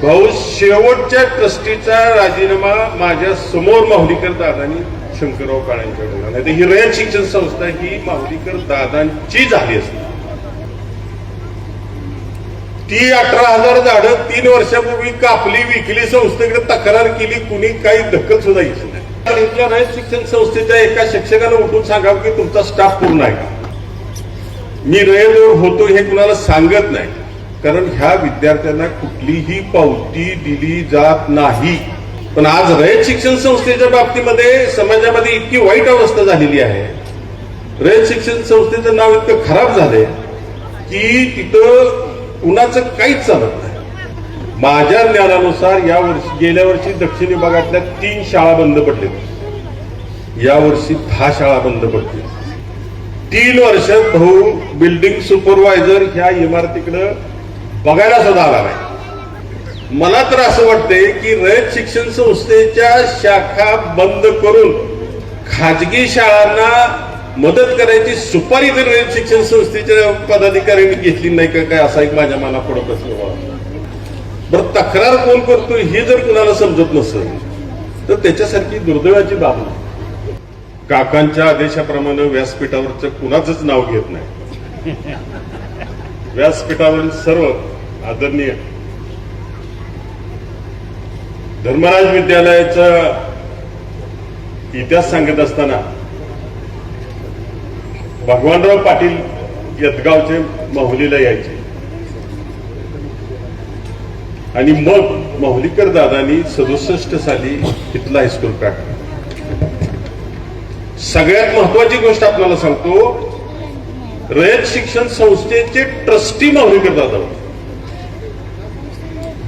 भाऊ, शेवटच्या ट्रस्टीचा राजीनामा माझ्या समोर माहुलीकर दादांनी शंकरराव काळेंकडे दिला. नाही तर ही रयत शिक्षण संस्था ही माहुलीकर दादांची झाली असती. ती 18,000 झाडं 3 वर्षापूर्वी कापली, विकली, संस्थेकडे तक्रार केली, कुणी काही दखल सुद्धा घेतली नाही. इथल्या रयत शिक्षण संस्थेच्या एका शिक्षकानं उठून सांगावं की तुमचा स्टाफ पूर्ण आहे का. मी रयतवर होतो हे कुणाला सांगत नाही, कारण ह्या विद्यार्थ्यांना कुठलीही पावती दिली जात नाही. पण आज रयत शिक्षण संस्थेच्या बाबतीमध्ये समाजामध्ये इतकी वाईट अवस्था झालेली आहे, रयत शिक्षण संस्थेचं नाव इतकं खराब झालंय की तिथं कुणाचं काहीच चालत नाही. माझ्या ज्ञानानुसार गेल्या वर्षी दक्षिण विभागातल्या 3 शाळा बंद पडल्या, यावर्षी 10 शाळा बंद पडतील. 3 वर्षात भाऊ बिल्डिंग सुपरवायझर ह्या इमारतीकडे बघायला सुद्धा आला नाही. मला तर असं वाटतंय की रयत शिक्षण संस्थेच्या शाखा बंद करून खाजगी शाळांना मदत करायची सुपारी तर रयत शिक्षण संस्थेच्या पदाधिकाऱ्यांनी घेतली नाही का काय, असा एक माझ्या मनापुढे प्रश्न होता. बरं, तक्रार कोण करतोय हे जर कुणाला समजत नसेल तर त्याच्यासारखी दुर्दैवाची बाब नाही. काकांच्या आदेशाप्रमाणे व्यासपीठावरचं कुणाचंच नाव घेत नाही. व्यासपीठावरील सर्व आदरणीय धर्मराज विद्यालयाचा इतिहास सांगत असताना भगवानराव पाटील यदगावचे माहुलीला यायचे आणि मग माहुलीकर दादांनी 67 साली इथला हायस्कूल काढला. सगळ्यात महत्वाची गोष्ट आपल्याला सांगतो, रयत शिक्षण संस्थेचे ट्रस्टी माहुलीकर दादा होते.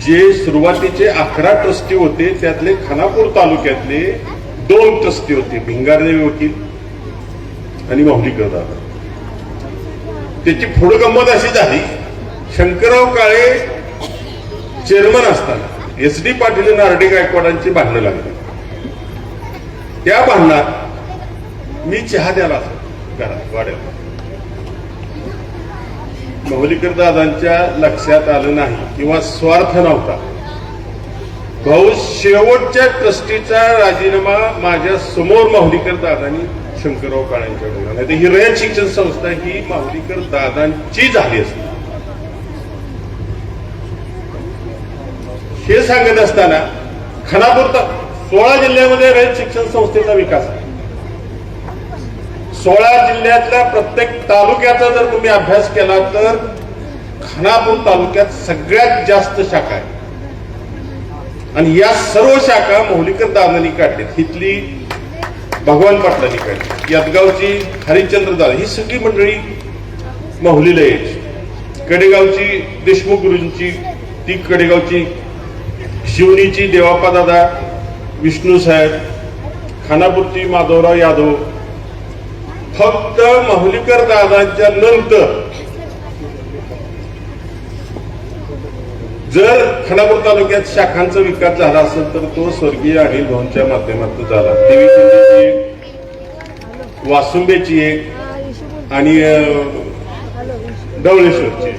जे सुरुवातीचे 11 ट्रस्टी होते त्यातले खानापूर तालुक्यातले 2 ट्रस्टी होते, भिंगारदेवी वकील आणि माहुलीकर दादा. त्याची पुढे गंमत अशी झाली, शंकरराव काळे चेअरमन असताना SD पाटील आणि RD गायकवाडांची भांडणं लागली. त्या भांडणात मी चहा द्यायला घरात वाड्याला. माहुलीकर दादांच्या लक्षात आलं नाही किंवा स्वार्थ नव्हता. भाऊ, शेवटच्या ट्रस्टीचा राजीनामा माझ्या समोर माहुलीकर दादांनी शंकरराव काळेंकडे दिला. नाही तर ही रयत शिक्षण संस्था ही माहुलीकर दादांची झाली असती. हे सांगत असताना खानापूर 16 जिल्ह्यामध्ये रयत शिक्षण संस्थेचा विकास आहे. 16 जिल्ह्यातल्या प्रत्येक तालुक्याचा जर तुम्ही अभ्यास केला तर खानापूर तालुक्यात सगळ्यात जास्त शाखा आहे आणि या सर्व शाखा माहुलीकर दादांनी काढल्यात. इथली भगवान पाटलांनी काढली, यदगावची हरिश्चंद्र दादा, ही सगळी मंडळी माहुलीला यायची. कडेगावची देशमुख गुरूंची, ती कडेगावची शिवनीची देवाप्पा दादा, विष्णू साहेब, खानापूरची माधवराव यादव. फक्त माहुलीकर दादांच्या नंतर जर खानापूर तालुक्यात शाखांचा विकास झाला असेल तर तो स्वर्गीय अनिल भाऊंच्या माध्यमातून झाला. देवी शिंदेची एक, वासुंबेची एक आणि डवळेश्वरची.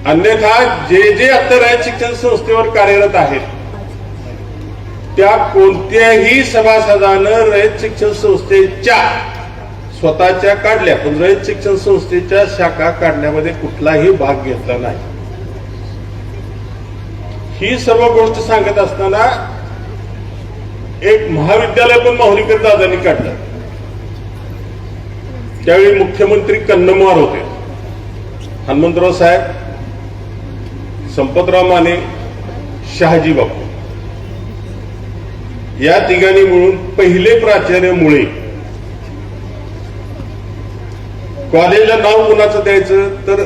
अन्यथा जे आता रयत शिक्षण संस्थेवर कार्यरत आहेत त्या कोणत्याही सभासदानं रयत शिक्षण संस्थेच्या स्वतःच्या काढल्या, पण रयत शिक्षण संस्थेच्या शाखा काढण्यामध्ये कुठलाही भाग घेतला नाही. ही सर्व गोष्ट सांगत असताना एक महाविद्यालय पण माहुलीकर दादांनी काढलं. त्यावेळी मुख्यमंत्री कन्नमवार होते, हनुमंतराव साहेब, संपतराव माने, शहाजी बापू. या तिघांनी मिळून पहिले प्राचार्य मुळे. कॉलेजला नाव कुणाचं द्यायचं तर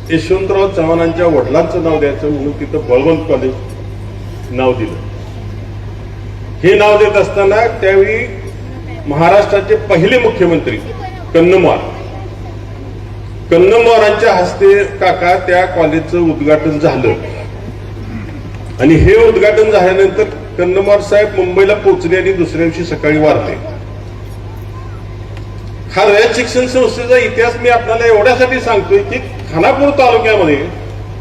यशवंतराव चव्हाणांच्या वडिलांचं नाव द्यायचं म्हणून तिथं बळवंत कॉलेज नाव दिलं. हे नाव देत असताना त्यावेळी महाराष्ट्राचे पहिले मुख्यमंत्री कन्नमवारांच्या हस्ते काका त्या कॉलेजचं उद्घाटन झालं आणि हे उद्घाटन झाल्यानंतर कन्नमवार साहेब मुंबईला पोहोचले आणि दुसऱ्या दिवशी सकाळी वारले. हा रयत शिक्षण संस्थेचा इतिहास मी आपल्याला एवढ्यासाठी सांगतोय की खानापूर तालुक्यामध्ये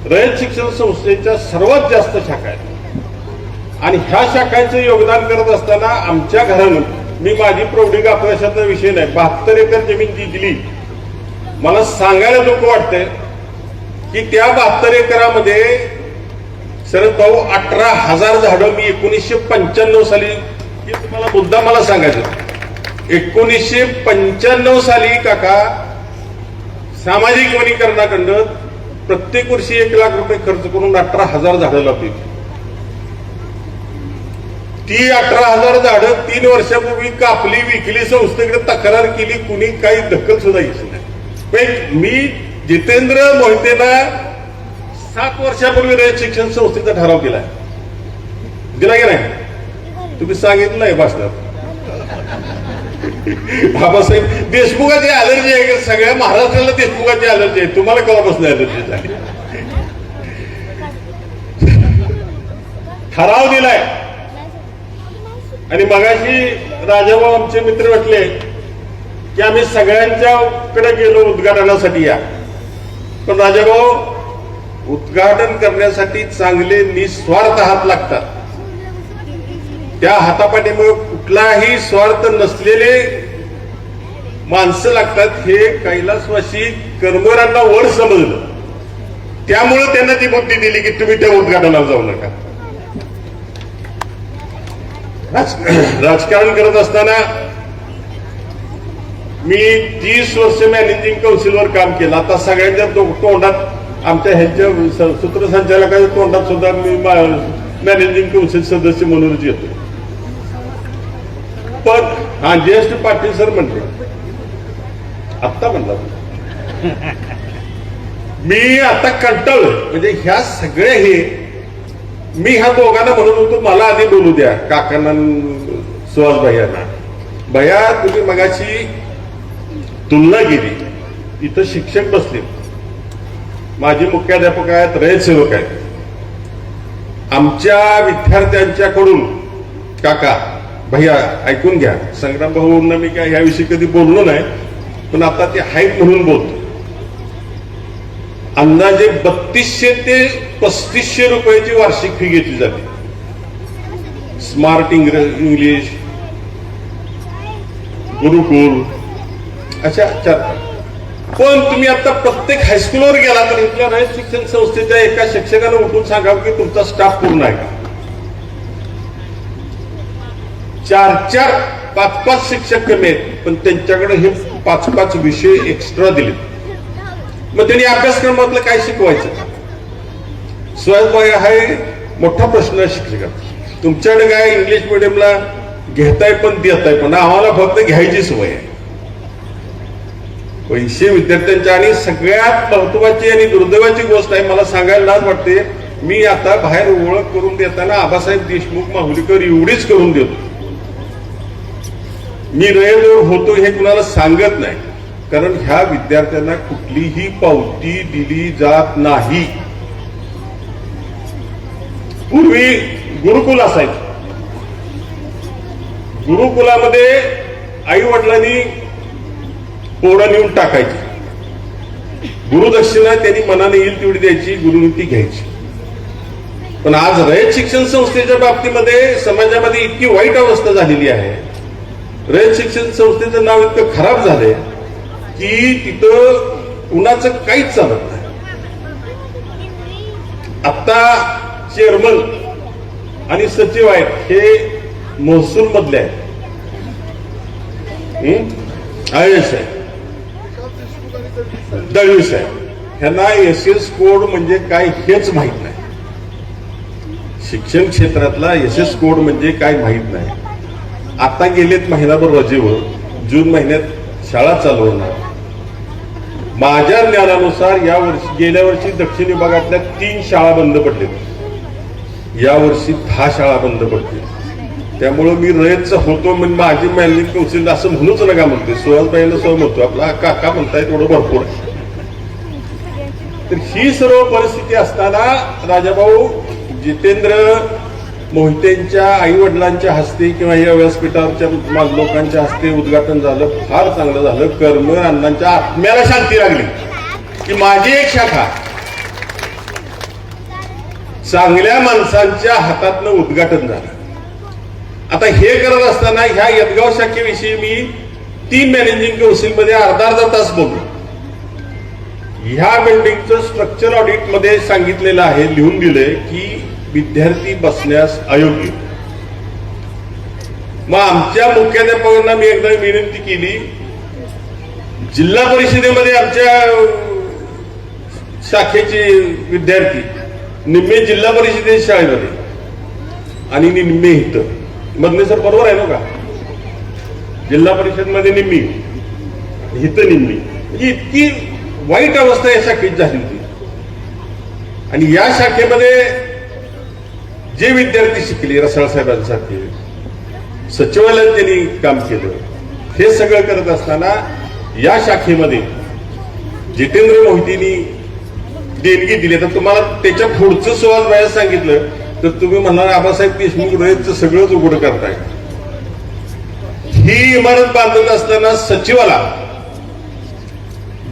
रयत शिक्षण संस्थेच्या सर्वात जास्त शाखा आहेत आणि ह्या शाखांचं योगदान करत असताना आमच्या घरानं मी माझी प्रौढिक अपयशाचा विषय नाही 72 एकर जमीन जी दिली मला सांगायला दुःख वाटतंय की त्या 72 एकरामध्ये शरद भाऊ 18,000 झाडं मी 1995 साली हे तुम्हाला मुद्दा मला सांगायचं 1995 साली काका सामाजिक वनीकरणाकडं प्रत्येक वर्षी 1 लाख रुपये खर्च करून 18,000 झाडं लावली ती 18,000 झाडं 3 वर्षापूर्वी कापली विकली संस्थेकडे तक्रार केली कुणी काही दखल सुद्धा घेतली नाही पण मी जितेंद्र मोहितेला 7 वर्षापूर्वी रयत शिक्षण संस्थेचा ठराव केलाय दिला की नाही तुम्ही सांगितलं नाही भाषणात बाबासाहेब देशमुखाची अलर्जी आहे सगळ्या महाराष्ट्राला देशमुखाची अलर्जी आहे तुम्हाला केव्हापासून अलर्जी झाली ठराव दिलाय आणि मगाशी राजाभाऊ आमचे मित्र म्हटले की आम्ही सगळ्यांच्याकडे गेलो उद्घाटनासाठी या पण राजाभाऊ उद्घाटन करण्यासाठी चांगले निस्वार्थ हात लागतात त्या हातापाठीमुळे कुठलाही स्वार्थ नसलेले माणसं लागतात हे कैलासवासी करमरांना वर समजलं त्यामुळे त्यांना ती बुद्धी दिली की तुम्ही त्या उद्घाटनाला जाऊ नका राजकारण करत असताना मी 30 वर्ष मॅनेजिंग काउन्सिलवर काम केलं आता सगळ्यांच्या तोंडात आमच्या ह्यांच्या सूत्रसंचालकाच्या तोंडात सुद्धा मी मॅनेजिंग काउन्सिल सदस्य म्हणूनच येतो पण हा ज्येष्ठ पाटील सर म्हणले आत्ता म्हणला मी आता कंटाळलो म्हणजे ह्या सगळ्या हे मी ह्या दोघांना म्हणत होतो मला आधी बोलू द्या काकांना सुहास भैयांना भैया तुम्ही मगाशी तुलना केली इथं शिक्षक बसले माझे मुख्याध्यापक आहेत रयत सेवक आहेत आमच्या विद्यार्थ्यांच्याकडून काका भैया ऐकून घ्या संग्राम भाऊंना मी काय याविषयी कधी बोललो नाही पण आता ते हाईट म्हणून बोलतो अंदाजे 3200 ते 3500 रुपयाची वार्षिक फी घेतली जाते स्मार्ट इंग्लिश गुरुकुल अशा 4 पण तुम्ही आता प्रत्येक हायस्कूलवर गेला तर इथल्या रयत शिक्षण संस्थेच्या एका शिक्षकानं उठून सांगावं की तुमचा स्टाफ पूर्ण आहे का 4-4 5-5 शिक्षक कमी आहेत पण त्यांच्याकडे हे 5-5 विषय एक्स्ट्रा दिलेत मग त्यांनी अभ्यासक्रमातलं काय शिकवायचं स्वयंपाक हा मोठा प्रश्न आहे शिक्षकांचा तुमच्याकडे काय इंग्लिश मिडियमला घेताय पण देताय पण आम्हाला फक्त घ्यायची सवय आहे पैसे विद्यार्थ्यांच्या आणि सगळ्यात महत्वाची आणि दुर्दैवाची गोष्ट आहे मला सांगायला लाज वाटते मी आता बाहेर ओळख करून देताना आबासाहेब देशमुख माहुलीकर एवढीच करून देतो मी रयत होतो हे कुणाला सांगत नाही कारण ह्या विद्यार्थ्यांना कुठलीही पावती दिली जात नाही पूर्वी गुरुकुल असायचं गुरुकुलामध्ये आई वडिलांनी पोरं नेऊन टाकायची गुरुदक्षिणा त्यांनी मनाने येईल तेवढी द्यायची गुरुनीती घ्यायची पण आज रयत शिक्षण संस्थेच्या बाबतीमध्ये समाजामध्ये इतकी वाईट अवस्था झालेली आहे रयत शिक्षण संस्थेचं नाव इतकं खराब झालंय की तिथं कुणाचं काहीच चालत नाही आता चेअरमन आणि सचिव आहेत हे महसूल मधले आहेत आयएस आहे दळवी साहेब ह्यांना एसएस कोड म्हणजे काय हेच माहित नाही शिक्षण क्षेत्रातला एसएस कोड म्हणजे काय माहित नाही आता गेलेत महिनाभर रजेवर जून महिन्यात शाळा चालू होणार माझ्या ज्ञानानुसार यावर्षी गेल्या वर्षी दक्षिण विभागातल्या 3 शाळा बंद पडल्या यावर्षी 10 शाळा बंद पडतील त्यामुळे मी रयतचा होतो म्हणजे माझी मॅनेजिंग काउन्सिल असं म्हणूच नका म्हणते सुहासबाईला सहमत होतो आपला काका म्हणताय थोडं भरपूर आहे तर ही सर्व परिस्थिती असताना राजाभाऊ जितेंद्र मोहितेंच्या आई वडिलांच्या हस्ते किंवा या व्यासपीठावरच्या लोकांच्या हस्ते उद्घाटन झालं फार चांगलं झालं कर्म अण्णांच्या आत्म्याला शांती लागली की माझी एक शाखा चांगल्या माणसांच्या हातातनं उद्घाटन झालं. आता हे करत असताना ह्या यदगाव शाखेविषयी मी 3 मॅनेजिंग काउन्सिलमध्ये अर्धा तास बोललो. ह्या बिल्डिंगचं स्ट्रक्चर ऑडिट मध्ये सांगितलेलं आहे, लिहून दिलंय की विद्यार्थी बसण्यास अयोग्य. मग आमच्या मुख्याध्यापकांना मी एकदा विनंती केली, जिल्हा परिषदेमध्ये आमच्या शाखेचे विद्यार्थी निम्मे जिल्हा परिषदे शाळेमध्ये आणि निम्मे इथं मधले सर बरोबर आहे ना का, जिल्हा परिषद मध्ये निम्मी इथं निम्मी, म्हणजे इतकी वाईट अवस्था या शाखेत झाली होती. आणि या शाखेमध्ये जे विद्यार्थी शिकले, रसाळ साहेबांसारखे सचिवालयात त्यांनी काम केलं, हे सगळं करत असताना या शाखेमध्ये जितेंद्र मोहितींनी देणगी दिली. तर तुम्हाला त्याच्या पुढचं सुवास बाहेर सांगितलं तर तुम्ही म्हणणार आबासाहेब देशमुख रयतचं सगळंच उघड करताय. ही इमारत बांधत असताना सचिवाला,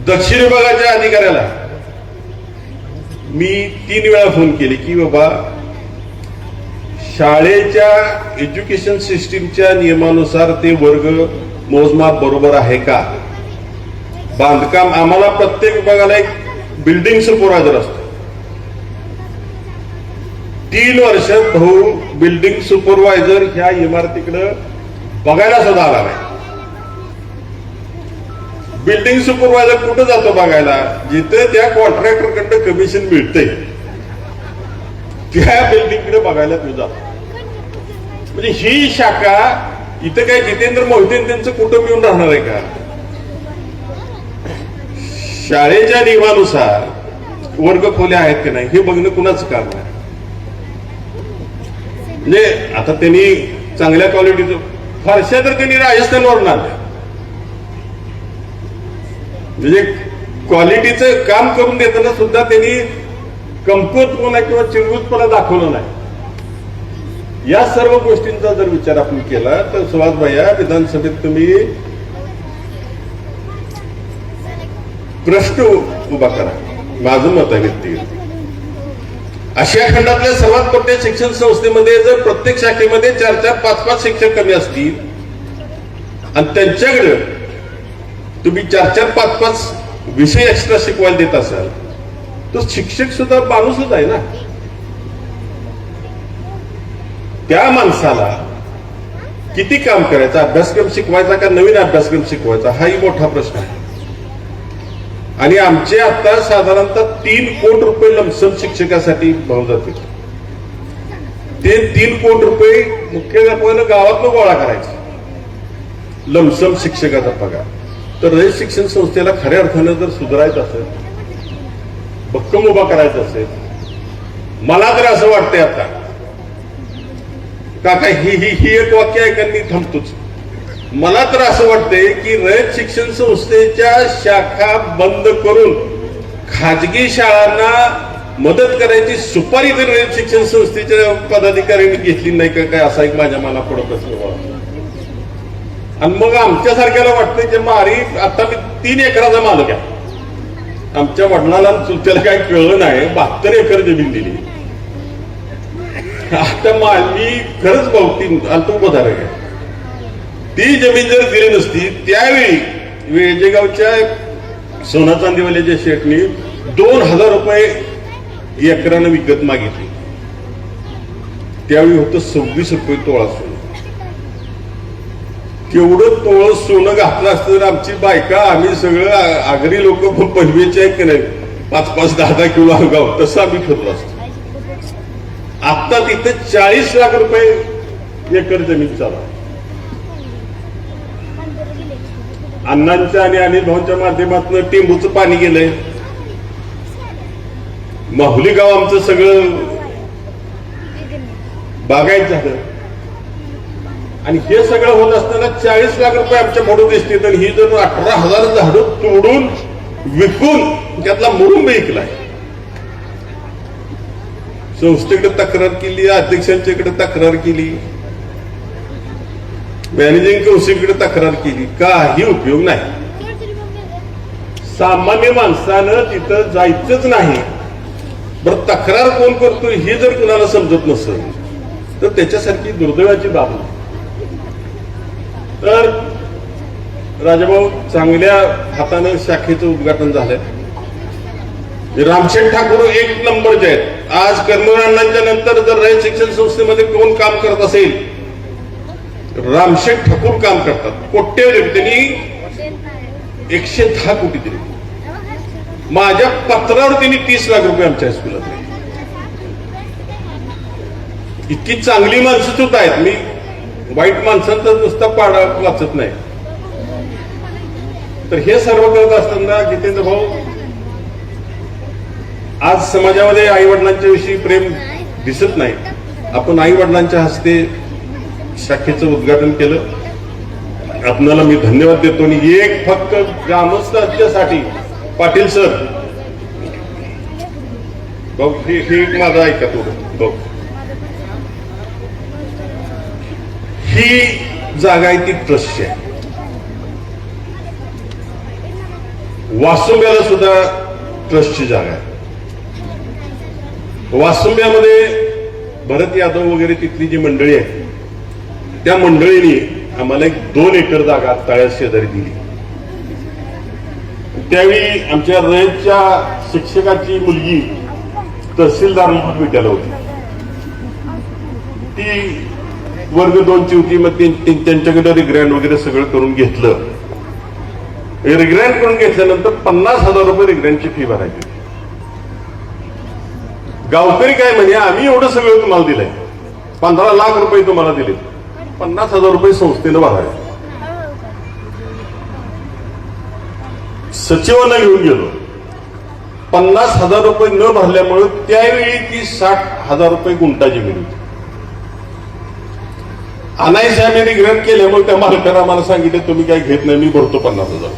दक्षिण विभागाच्या अधिकाऱ्याला मी 3 वेळा फोन केले की बाबा शाळेच्या एज्युकेशन सिस्टीमच्या नियमानुसार ते वर्ग मोजमाप बरोबर आहे का, बांधकाम आम्हाला प्रत्येक विभागाला एक बिल्डिंग सुपरवायझर असतो. 3 वर्ष भाऊ बिल्डिंग सुपरवायझर ह्या इमारतीकडे बघायला सुद्धा आला नाही. बिल्डिंग सुपरवायझर कुठं जातो बघायला, जिथे त्या कॉन्ट्रॅक्टरकडे कमिशन मिळते त्या बिल्डिंगकडे बघायला तू जातो. म्हणजे ही शाखा इथं काय जितेंद्र मोहिते त्यांचं कुटुंब येऊन राहणार आहे का? शाळेच्या नियमानुसार वर्ग खोल्या आहेत की नाही हे बघणं कुणाचं काम आहे. म्हणजे आता त्यांनी चांगल्या क्वालिटीचं फारशा तर त्यांनी राजस्थानवरून आणल्या, म्हणजे क्वालिटीचं काम करून देताना सुद्धा त्यांनी कमकुवतपणा किंवा चिरगुतपणा दाखवलं नाही. या सर्व गोष्टींचा जर विचार आपण केला तर सुहास भैया विधानसभेत तुम्ही प्रश्न उभा करा. माझं मत आहे व्यक्तिगत, आशिया खंडातल्या सर्वात मोठ्या शिक्षण संस्थेमध्ये जर प्रत्येक शाखेमध्ये 4-4, 5-5 शिक्षक कमी असतील आणि त्यांच्याकडे तुम्ही 4-4, 5-5 विषय एक्स्ट्रा शिकवायला देत असाल तर शिक्षक सुद्धा माणूसच आहे ना. त्या माणसाला किती काम करायचं, अभ्यासक्रम शिकवायचा का नवीन अभ्यासक्रम शिकवायचा, हाही मोठा प्रश्न आहे. आणि आमचे आता साधारणतः 3 कोटी रुपये लमसम शिक्षकासाठी भाव जाते. ते 3 कोटी रुपये मुख्याध्यापकानं गावातनं गोळा करायचे लमसम शिक्षकाचा पगार. तर रयत शिक्षण संस्थेला खऱ्या अर्थानं जर सुधारायचं असेल, भक्कम उभा करायचं असेल, मला तर असं वाटतंय आता काका ही एक वाक्य आहे का मी थांबतोच. मला तर असं वाटतंय की रयत शिक्षण संस्थेच्या शाखा बंद करून खाजगी शाळांना मदत करायची सुपारी तर रयत शिक्षण संस्थेच्या पदाधिकाऱ्यांनी घेतली नाही का काय, असा एक माझ्या मला पुढे प्रश्न वाटतो. आणि मग आमच्यासारख्याला वाटतंय की मारी आता मी 3 एकराचा मालक आहे, आमच्या वडिलांना चुलत्याला काही कळलं नाही, 72 एकर जमीन दिली. आता मी खरंच बहुती अल्पोपधार आहे. ती जमीन जर दिली नसती त्यावेळी वेजेगावच्या सोना चांदीवाल्याच्या शेठनी 2000 रुपये एकरानं विकत मागितली. त्यावेळी होतं 26 रुपये तोळा सोनं. तेवढं तोळ सोनं घातलं असतं तर आमची बायका आम्ही सगळं आगरी लोक पहिलेचे आहेत की नाही 5-5, 10-10 किलो गाव तसं आम्ही फिरलो असतो. आता तिथं 40 लाख रुपये एकर जमीन चालू आहे. अण्णांच्या आणि अनिल भाऊंच्या माध्यमातून टेंबूचं पाणी गेलंय, माहुली गाव आमचं सगळं बागायत झालं. आणि हे सगळं होत असताना 40 लाख रुपये आमच्या मोडून दिसतील. तर ही जर 18,000 झाडं तोडून विकून त्यातला मुरुंब विकलाय. संस्थेकडे तक्रार केली, अध्यक्षांच्याकडे तक्रार केली, मॅनेजिंग काउन्सिलकडे तक्रार केली, काही उपयोग नाही. सामान्य माणसानं तिथं जायचंच नाही. बरं तक्रार कोण करतोय हे जर कुणाला समजत नसेल तर त्याच्यासारखी दुर्दैवाची बाब नाही. तर राजाभाऊ चांगल्या हातानं शाखेचं उद्घाटन झालंय. रामशेठ ठाकूर एक नंबरचे आहेत. आज कर्मवीर अण्णांच्या नंतर जर रयत शिक्षण संस्थेमध्ये कोण काम करत असेल रामशेठ ठाकूर काम करतात. कोट्यवधी त्यांनी 110 कोटी दिले. माझ्या पत्रावर त्यांनी 30 लाख रुपये आमच्या हायस्कूलात दिले. इतकी चांगली माणसं सुद्धा आहेत. मी वाईट माणसांचा नुसता पाडा वाचत नाही. तर हे सर्व करत असताना जितेंद्र भाऊ आज समाजामध्ये आई वडिलांच्या विषयी प्रेम दिसत नाही. आपण आई वडिलांच्या हस्ते शाखेचं उद्घाटन केलं. आपणाला मी धन्यवाद देतो. आणि एक फक्त ग्रामस्थांच्यासाठी पाटील सर भाऊ हे एक माझं ऐका थोडं भाऊ. ही जागा आहे ती ट्रस्टची आहे. वासुंब्याला सुद्धा ट्रस्टची जागा आहे. वासुंब्यामध्ये भरत यादव वगैरे तिथली जी मंडळी आहे त्या मंडळीने आम्हाला एक 2 एकर जागा तळ्या शेजारी दिली. त्यावेळी आमच्या रयतच्या शिक्षकाची मुलगी तहसीलदार म्हणून विद्यालय होती. ती वर्ग 2ची होती. मग त्यांच्याकडे रिग्रँड वगैरे सगळं करून घेतलं. रिग्रँड करून घेतल्यानंतर 50,000 रुपये रिग्रँडची फी भरायची. गावकरी काय म्हणे आम्ही एवढं सगळं तुम्हाला दिलंय 15 लाख रुपये तुम्हाला दिले 50,000 रुपये संस्थेनं भरावे. सचिवांना घेऊन गेलो. 50,000 रुपये न भरल्यामुळे त्यावेळी ती 60,000 रुपये गुंठा जमीन होती. अनायसे आम्ही रिग्रँड केल्यामुळे त्या मालकाला आम्हाला सांगितलं तुम्ही काय घेत नाही मी भरतो 50,000.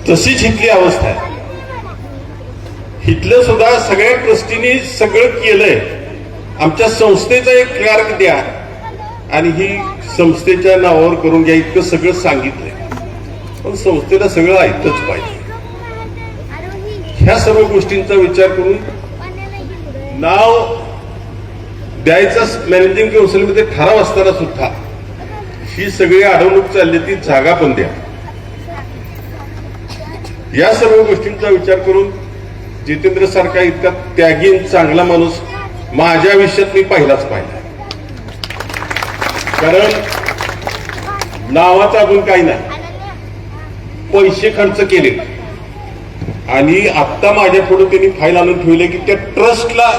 तशीच इथली अवस्था आहे. इथलं सुद्धा सगळ्या ट्रस्टीनी सगळं केलंय. आमच्या संस्थेचा एक क्लार्क द्या आणि ही संस्थेच्या नावावर करून घ्या इतकं सगळं सांगितलंय. पण संस्थेला सगळं ऐकतच पाहिजे. ह्या सर्व गोष्टींचा विचार करून नाव द्यायचा मॅनेजिंग काउन्सिलमध्ये ठराव असताना सुद्धा ही सगळी अडवणूक चालली. ती जागा पण द्या. या सर्व गोष्टींचा विचार करून जितेंद्र सारखा इतका त्यागी चांगला माणूस माझ्या आयुष्यात मी पहिलाच पाहिला. कारण नावाचा अजून काही नाही. पैसे खर्च केले आणि आता माझ्या पुढे त्यांनी फाईल आणून ठेवले की त्या ट्रस्टला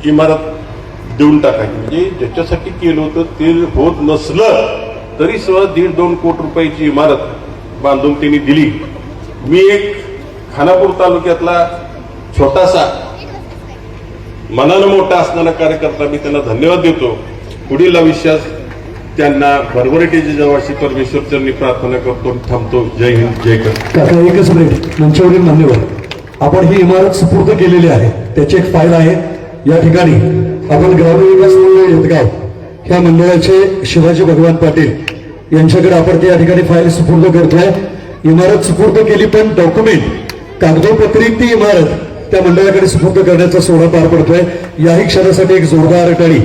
इमारत देऊन टाकायची. म्हणजे ज्याच्यासाठी केलं होतं ते होत नसलं तरी सुद्धा 1.5-2 कोटी रुपयाची इमारत बांधून त्यांनी दिली. मी एक खानापूर तालुक्यातला छोटासा मनानं मोठा असणारा कार्यकर्ता मी त्यांना धन्यवाद देतो. पुढील आयुष्यात त्यांना भरभराटीची जवळशी परमेश्वरचरणी प्रार्थना करतो. थांबतो. जय हिंद जय कर. काका एकच मिनिट. मंचावरील मान्यवर आपण ही इमारत सुपूर्द केलेली आहे. त्याची एक फाईल आहे. या ठिकाणी आपण ग्रामविकास मंडळ येतगाव ह्या मंडळाचे शिवाजी भगवान पाटील यांच्याकडे आपण त्या ठिकाणी फाईल सुपूर्द करतोय. इमारत सुपूर्द केली पण डॉक्युमेंट कागदोपत्री ती इमारत त्या मंडळाकडे सुपूर्द करण्याचा सोहळा पार पडतोय. याही क्षणासाठी एक जोरदार टाळी